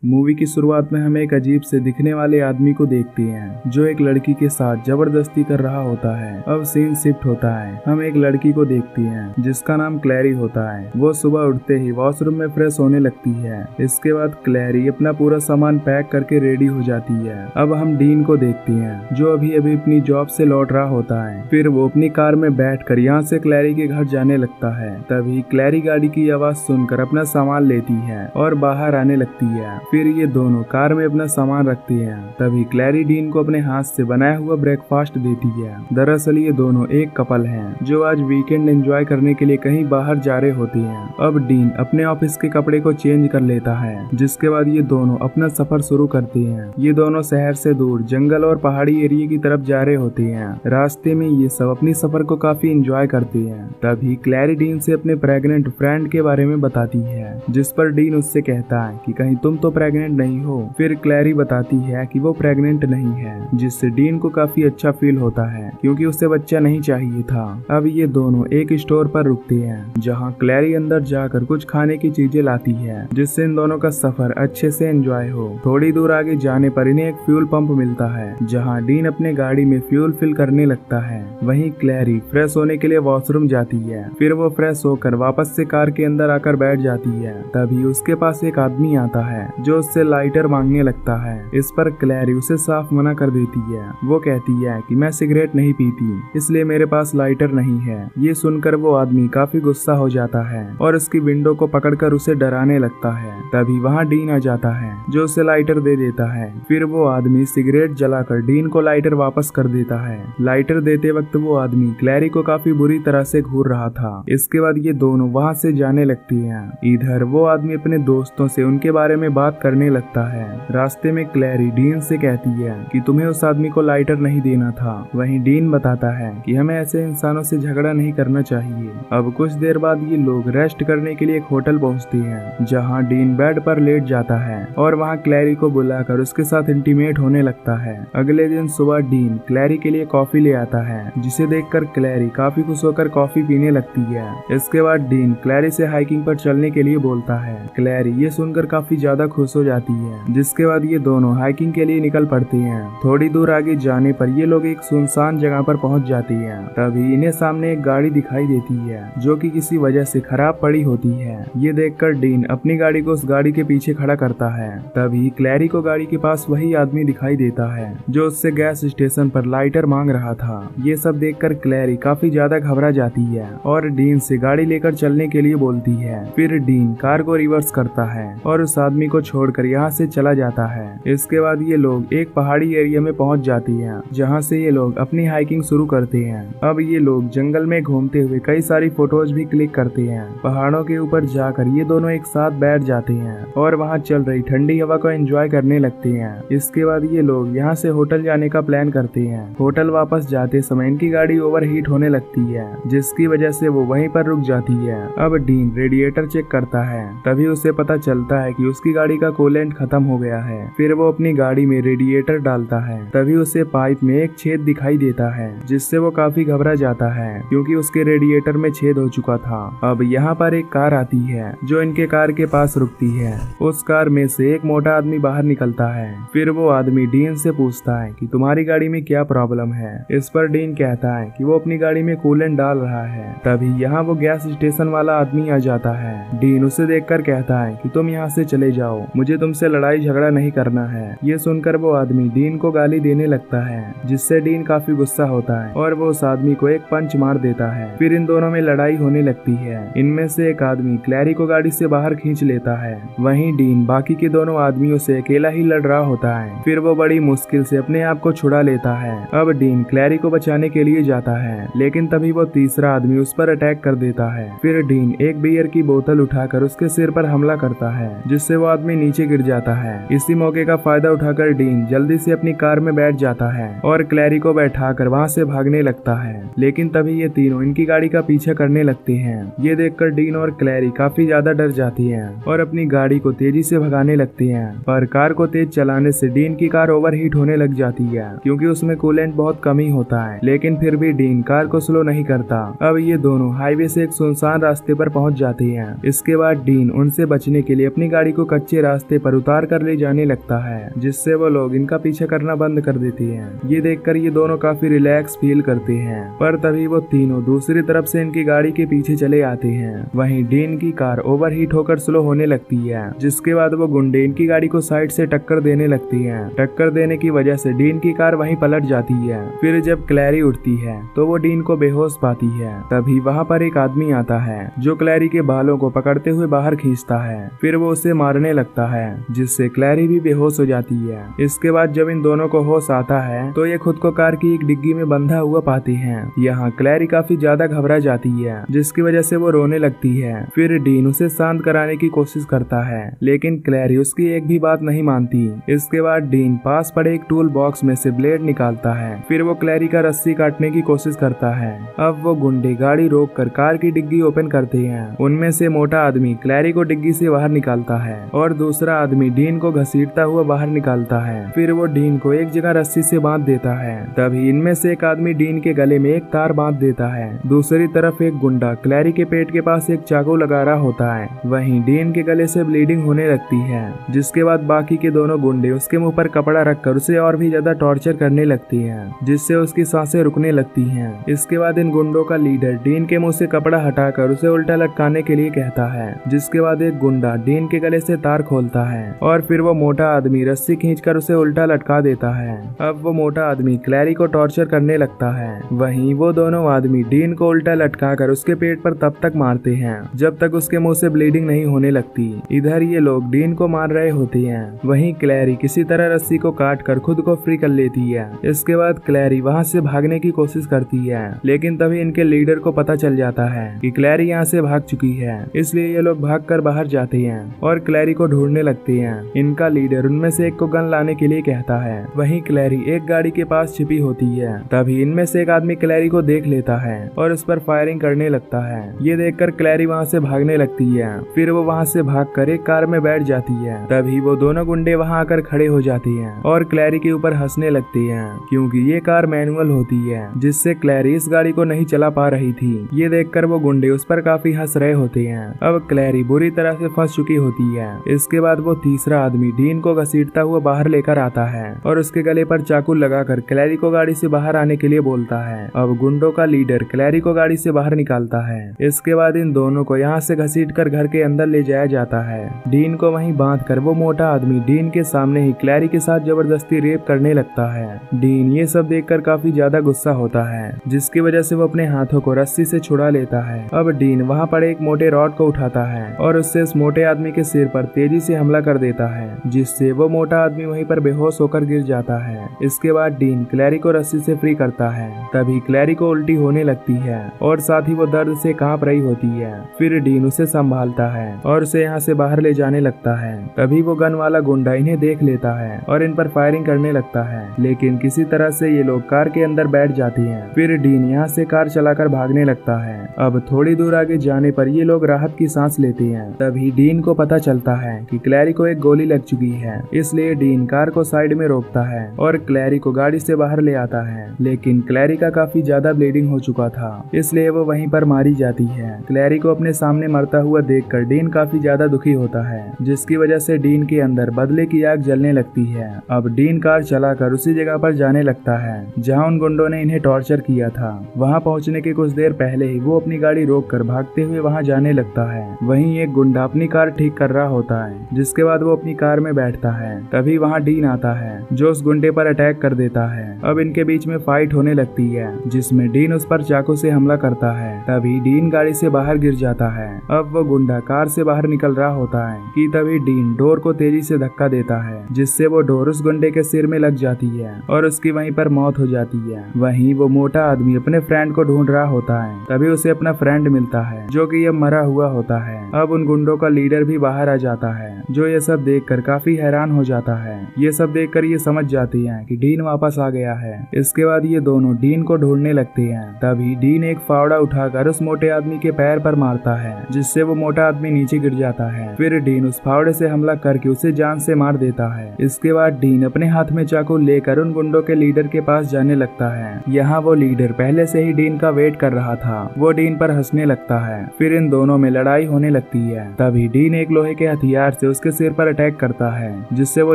Movie की शुरुआत में हमें एक अजीब से दिखने वाले आदमी को देखते हैं जो एक लड़की के साथ जबरदस्ती कर रहा होता है। अब सीन शिफ्ट होता है, हम एक लड़की को देखते हैं जिसका नाम क्लैरी होता है। वो सुबह उठते ही वॉशरूम में फ्रेश होने लगती है। इसके बाद क्लैरी अपना पूरा सामान पैक करके रेडी हो जाती है। अब हम डीन को देखते हैं जो अभी अभी अपनी जॉब से लौट रहा होता है। फिर वो अपनी कार में बैठकर यहाँ से क्लैरी के घर जाने लगता है। तभी क्लैरी गाड़ी की आवाज सुनकर अपना सामान लेती है और बाहर आने लगती है। फिर ये दोनों कार में अपना सामान रखती हैं। तभी क्लैरी डीन को अपने हाथ से बनाया हुआ ब्रेकफास्ट देती है। दरअसल ये दोनों एक कपल हैं जो आज वीकेंड एंजॉय करने के लिए कहीं बाहर जा रहे होते हैं। अब डीन अपने ऑफिस के कपड़े को चेंज कर लेता है, जिसके बाद ये दोनों अपना सफर शुरू करते हैं। ये दोनों शहर से दूर जंगल और पहाड़ी एरिया की तरफ जा रहे होते हैं। रास्ते में ये सब अपनी सफर को काफी एंजॉय करते हैं। तभी क्लैरी डीन से अपने प्रेग्नेंट फ्रेंड के बारे में बताती है, जिस पर डीन उससे कहता है कि कहीं तुम तो प्रेग्नेंट नहीं हो। फिर क्लैरी बताती है कि वो प्रेग्नेंट नहीं है, जिससे डीन को काफी अच्छा फील होता है क्योंकि उसे बच्चा नहीं चाहिए था। अब ये दोनों एक स्टोर पर रुकते हैं जहां क्लैरी अंदर जाकर कुछ खाने की चीजें लाती है, जिससे इन दोनों का सफर अच्छे से एंजॉय हो। थोड़ी दूर आगे जाने पर इन्हें एक फ्यूल पंप मिलता है जहाँ डीन अपने गाड़ी में फ्यूल फिल करने लगता है। वहीं क्लैरी फ्रेश होने के लिए वॉशरूम जाती है। फिर वो फ्रेश होकर वापस से कार के अंदर आकर बैठ जाती है। तभी उसके पास एक आदमी आता है जो उससे लाइटर मांगने लगता है। इस पर क्लैरी उसे साफ मना कर देती है। वो कहती है कि मैं सिगरेट नहीं पीती, इसलिए मेरे पास लाइटर नहीं है। ये सुनकर वो आदमी काफी गुस्सा हो जाता है और उसकी विंडो को पकड़कर उसे डराने लगता है। तभी वहाँ डीन आ जाता है जो उसे लाइटर दे देता है। फिर वो आदमी सिगरेट जलाकर डीन को लाइटर वापस कर देता है। लाइटर देते वक्त वो आदमी क्लैरी को काफी बुरी तरह से घूर रहा था। इसके बाद ये दोनों वहाँ से जाने लगती हैं। इधर वो आदमी अपने दोस्तों से उनके बारे में बात करने लगता है। रास्ते में क्लैरी डीन से कहती है कि तुम्हें उस आदमी को लाइटर नहीं देना था। वहीं डीन बताता है कि हमें ऐसे इंसानों से झगड़ा नहीं करना चाहिए। अब कुछ देर बाद ये लोग रेस्ट करने के लिए एक होटल पहुंचते हैं जहां डीन बेड पर लेट जाता है और वहां क्लैरी को बुलाकर उसके साथ इंटीमेट होने लगता है। अगले दिन सुबह डीन क्लैरी के लिए कॉफी ले आता है, जिसे देखकर क्लैरी काफी खुश होकर कॉफी पीने लगती है। इसके बाद डीन क्लैरी से हाइकिंग पर चलने के लिए बोलता है। क्लैरी ये सुनकर काफी ज्यादा खुश हो जाती है, जिसके बाद ये दोनों हाइकिंग के लिए निकल पड़ते हैं। थोड़ी दूर आगे जाने पर ये लोग एक सुनसान जगह पर पहुंच जाती हैं। तभी इन्हें सामने एक गाड़ी दिखाई देती है जो कि किसी वजह से खराब पड़ी होती है। ये देखकर डीन अपनी गाड़ी को उस गाड़ी के पीछे खड़ा करता है। तभी क्लैरी को गाड़ी के पास वही आदमी दिखाई देता है जो उससे गैस स्टेशन पर लाइटर मांग रहा था। ये सब देखकर क्लैरी काफी ज्यादा घबरा जाती है और डीन से गाड़ी लेकर चलने के लिए बोलती है। फिर डीन कार को रिवर्स करता है और उस आदमी को छोड़कर यहाँ से चला जाता है। इसके बाद ये लोग एक पहाड़ी एरिया में पहुंच जाती हैं, जहाँ से ये लोग अपनी हाइकिंग शुरू करते हैं। अब ये लोग जंगल में घूमते हुए कई सारी फोटोज भी क्लिक करते हैं। पहाड़ों के ऊपर जाकर ये दोनों एक साथ बैठ जाते हैं और वहाँ चल रही ठंडी हवा को एंजॉय करने लगते हैं। इसके बाद ये लोग यहाँ से होटल जाने का प्लान करते हैं। होटल वापस जाते समय इनकी गाड़ी ओवरहीट होने लगती है, जिसकी वजह से वो वहीं पर रुक जाती है। अब डीन रेडिएटर चेक करता है। तभी उसे पता चलता है कि उसकी गाड़ी का कूलेंट खत्म हो गया है। फिर वो अपनी गाड़ी में रेडिएटर डालता है। तभी उसे पाइप में एक छेद दिखाई देता है, जिससे वो काफी घबरा जाता है क्योंकि उसके रेडिएटर में छेद हो चुका था। अब यहाँ पर एक कार आती है जो इनके कार के पास रुकती है। उस कार में से एक मोटा आदमी बाहर निकलता है। फिर वो आदमी डीन से पूछता है कि तुम्हारी गाड़ी में क्या प्रॉब्लम है। इस पर डीन कहता है कि वो अपनी गाड़ी में कूलेंट डाल रहा है। तभी यहाँ वो गैस स्टेशन वाला आदमी आ जाता है। डीन उसे देखकर कहता है कि तुम यहाँ से चले जाओ, मुझे तुमसे लड़ाई झगड़ा नहीं करना है। ये सुनकर वो आदमी डीन को गाली देने लगता है, जिससे डीन काफी गुस्सा होता है और वो उस आदमी को एक पंच मार देता है। फिर इन दोनों में लड़ाई होने लगती है। इनमें से एक आदमी क्लैरी को गाड़ी से बाहर खींच लेता है। वहीं डीन बाकी के दोनों आदमियों से अकेला ही लड़ रहा होता है। फिर वो बड़ी मुश्किल से अपने आप को छुड़ा लेता है। अब डीन क्लैरी को बचाने के लिए जाता है, लेकिन तभी वो तीसरा आदमी उस पर अटैक कर देता है। फिर डीन एक बियर की बोतल उठाकर उसके सिर पर हमला करता है, जिससे वो आदमी नीचे गिर जाता है। इसी मौके का फायदा उठाकर डीन जल्दी से अपनी कार में बैठ जाता है और क्लैरी को बैठाकर वहाँ से भागने लगता है। लेकिन तभी ये तीनों इनकी गाड़ी का पीछा करने लगते हैं। ये देखकर डीन और क्लैरी काफी ज्यादा डर जाती हैं और अपनी गाड़ी को तेजी से भगाने लगती हैं। पर कार को तेज चलाने से डीन की कार ओवरहीट होने लग जाती है क्योंकि उसमें कूलेंट बहुत कम ही होता है। लेकिन फिर भी डीन कार को स्लो नहीं करता। अब ये दोनों हाईवे से एक सुनसान रास्ते पर पहुंच जाते हैं। इसके बाद डीन उनसे बचने के लिए अपनी गाड़ी को कच्चे रास्ते पर उतार कर ले जाने लगता है, जिससे वो लोग इनका पीछा करना बंद कर देते हैं। ये देखकर ये दोनों काफी रिलैक्स फील करते हैं, पर तभी वो तीनों दूसरी तरफ से इनकी गाड़ी के पीछे चले आते हैं। वहीं डीन की कार ओवरहीट होकर स्लो होने लगती है, जिसके बाद वो गुंडे इनकी गाड़ी को साइड से टक्कर देने लगती है। टक्कर देने की वजह से डीन की कार वहीं पलट जाती है। फिर जब क्लैरी उठती है तो वो डीन को बेहोश पाती है। तभी वहाँ पर एक आदमी आता है जो क्लैरी के बालों को पकड़ते हुए बाहर खींचता है। फिर वो उसे मारने लगता है, जिससे क्लैरी भी बेहोश हो जाती है। इसके बाद जब इन दोनों को होश आता है तो ये खुद को कार की एक डिग्गी में बंधा हुआ पाते हैं। यहाँ क्लैरी काफी ज्यादा घबरा जाती है, जिसकी वजह से वो रोने लगती है। फिर डीन उसे शांत कराने की कोशिश करता है, लेकिन क्लैरी उसकी एक भी बात नहीं मानती। इसके बाद डीन पास पड़े एक टूल बॉक्स में से ब्लेड निकालता है। फिर वो क्लैरी का रस्सी काटने की कोशिश करता है। अब वो गुंडे गाड़ी रोक कर कार की डिग्गी ओपन करते हैं। उनमें से मोटा आदमी क्लैरी को डिग्गी से बाहर निकालता है और दूसरा आदमी डीन को घसीटता हुआ बाहर निकालता है। फिर वो डीन को एक जगह रस्सी से बांध देता है। तभी इनमें से एक आदमी डीन के गले में एक तार बांध देता है। दूसरी तरफ एक गुंडा क्लैरी के पेट के पास एक चाकू लगा रहा होता है। वहीं डीन के गले से ब्लीडिंग होने लगती है, जिसके बाद बाकी के दोनों गुंडे उसके मुंह पर कपड़ा रखकर उसे और भी ज्यादा टॉर्चर करने लगती हैं, जिससे उसकी सांसें रुकने लगती हैं। इसके बाद इन गुंडों का लीडर डीन के मुंह से कपड़ा हटाकर उसे उल्टा लटकाने के लिए कहता है, जिसके बाद एक गुंडा डीन के गले से तार खोलता है और फिर वो मोटा आदमी रस्सी खींचकर उसे उल्टा लटका देता है। अब वो मोटा आदमी क्लैरी को टॉर्चर करने लगता है। वहीं वो दोनों आदमी डीन को उल्टा लटकाकर उसके पेट पर तब तक मारते हैं जब तक उसके मुंह से ब्लीडिंग नहीं होने लगती। इधर ये लोग डीन को मार रहे होते हैं। वहीं क्लैरी किसी तरह रस्सी को काट कर खुद को फ्री कर लेती है। इसके बाद क्लैरी वहाँ से भागने की कोशिश करती है, लेकिन तभी इनके लीडर को पता चल जाता है कि क्लैरी यहाँ से भाग चुकी है। इसलिए ये लोग भागकर बाहर जाते हैं और क्लैरी को ढूंढने लगते हैं। इनका लीडर उनमें से एक को गन लाने के लिए कहता है। वहीं क्लैरी एक गाड़ी के पास छिपी होती है। तभी इनमें से एक आदमी क्लैरी को देख लेता है और उस पर फायरिंग करने लगता है। ये देखकर क्लैरी वहाँ से भागने लगती है। फिर वो वहाँ से भागकर एक कार में बैठ जाती है। तभी वो दोनों गुंडे वहाँ आकर खड़े हो जाते हैं और क्लैरी के ऊपर हंसने लगते हैं, क्योंकि ये कार मैनुअल होती है, जिससे क्लैरी इस गाड़ी को नहीं चला पा रही थी। ये देखकर वो गुंडे उस पर काफी हंस रहे होते हैं। अब क्लैरी बुरी तरह से फंस चुकी होती है। इसके बाद वो तीसरा आदमी डीन को घसीटता हुआ बाहर लेकर आता है और उसके गले पर चाकू लगाकर क्लैरी को गाड़ी से बाहर आने के लिए बोलता है। अब गुंडों का लीडर क्लैरी को गाड़ी से बाहर निकालता है। इसके बाद इन दोनों को यहाँ से घसीटकर घर के अंदर ले जाया जाता है। डीन को वहीं बांधकर वो मोटा आदमी डीन के सामने ही क्लैरी के साथ जबरदस्ती रेप करने लगता है। डीन ये सब देखकर काफी ज्यादा गुस्सा होता है, जिसकी वजह से वो अपने हाथों को रस्सी से छुड़ा लेता है। अब डीन वहाँ पर एक मोटे रॉड को उठाता है और उससे इस मोटे आदमी के सिर पर तेजी से हमला कर देता है, जिससे वो मोटा आदमी वहीं पर बेहोश होकर गिर जाता है। इसके बाद डीन क्लैरी को रस्सी से फ्री करता है। तभी क्लैरी को उल्टी होने लगती है और साथ ही वो दर्द से कांप रही होती है। फिर डीन उसे संभालता है और उसे यहाँ से बाहर ले जाने लगता है। तभी वो गन वाला गुंडा इन्हें देख लेता है और इन पर फायरिंग करने लगता है, लेकिन किसी तरह से ये लोग कार के अंदर बैठ जाती हैं। फिर डीन यहाँ से कार चलाकर भागने लगता है। अब थोड़ी दूर आगे जाने पर ये लोग राहत की सांस लेते हैं। तभी डीन को पता चलता है कि क्लैरी को एक गोली लग चुकी है, इसलिए डीन कार को साइड में रोकता है और क्लैरी को गाड़ी से बाहर ले आता है। लेकिन क्लैरी का काफी ज्यादा ब्लीडिंग हो चुका था, इसलिए वो वहीं पर मारी जाती है। क्लैरी को अपने सामने मरता हुआ देखकर डीन काफी ज्यादा दुखी होता है, जिसकी वजह से डीन के अंदर बदले की आग जलने लगती है। अब डीन कार चलाकर उसी जगह पर जाने लगता है जहाँ उन गुंडों ने इन्हें टॉर्चर किया था। वहाँ पहुँचने के कुछ देर पहले ही वो अपनी गाड़ी रोककर भागते हुए वहाँ जाने लगता है। वहीं एक गुंडा अपनी कार ठीक कर रहा होता है, जिसके बाद वो अपनी कार में बैठता है। तभी वहाँ डीन आता है जो उस गुंडे पर अटैक कर देता है। अब इनके बीच में फाइट होने लगती है, जिसमें डीन उस पर चाकू से हमला करता है। तभी डीन गाड़ी से बाहर गिर जाता है। अब वो गुंडा कार से बाहर निकल रहा होता है कि तभी डीन डोर को तेजी से धक्का देता है, जिससे वो डोर उस गुंडे के सिर में लग जाती है और उसकी वहीं पर मौत हो जाती है। वहीं वो मोटा आदमी अपने फ्रेंड को ढूंढ रहा होता है। तभी उसे अपना फ्रेंड मिलता है जो कि ये मरा हुआ होता है। अब उन गुंडों का लीडर भी बाहर आ जाता है, जो ये सब देखकर काफी हैरान हो जाता है। ये सब देखकर ये समझ जाती हैं कि डीन वापस आ गया है। इसके बाद ये दोनों डीन को ढूंढने लगते हैं। तभी डीन एक फावड़ा उठाकर उस मोटे आदमी के पैर पर मारता है, जिससे वो मोटा आदमी नीचे गिर जाता है। फिर डीन उस फावड़े से हमला करके उसे जान से मार देता है। इसके बाद डीन अपने हाथ में चाकू लेकर उन गुंडों के लीडर के पास जाने लगता है। यहाँ वो लीडर पहले से ही डीन का वेट कर रहा था। वो डीन पर हंसने लगता है। फिर इन दोनों में लड़ाई होने लगती है। तभी डीन एक लोहे के हथियार से उसके सिर पर अटैक करता है, जिससे वो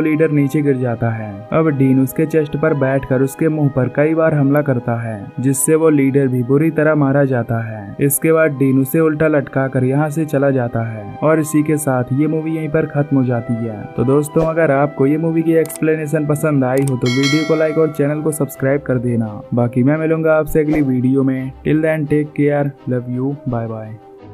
लीडर नीचे गिर जाता है। अब डीन उसके चेस्ट पर बैठकर उसके मुंह पर कई बार हमला करता है, जिससे वो लीडर भी बुरी तरह मारा जाता है। इसके बाद डीन उसे उल्टा लटका कर यहाँ से चला जाता है और इसी के साथ ये मूवी यहीं पर खत्म हो जाती है। तो दोस्तों, अगर आपको ये मूवी की एक्सप्लेनेशन पसंद आई हो तो वीडियो को लाइक और चैनल को सब्सक्राइब कर देना। बाकी मैं मिलूंगा आपसे अगली वीडियो में। Till then take care, love you, bye bye.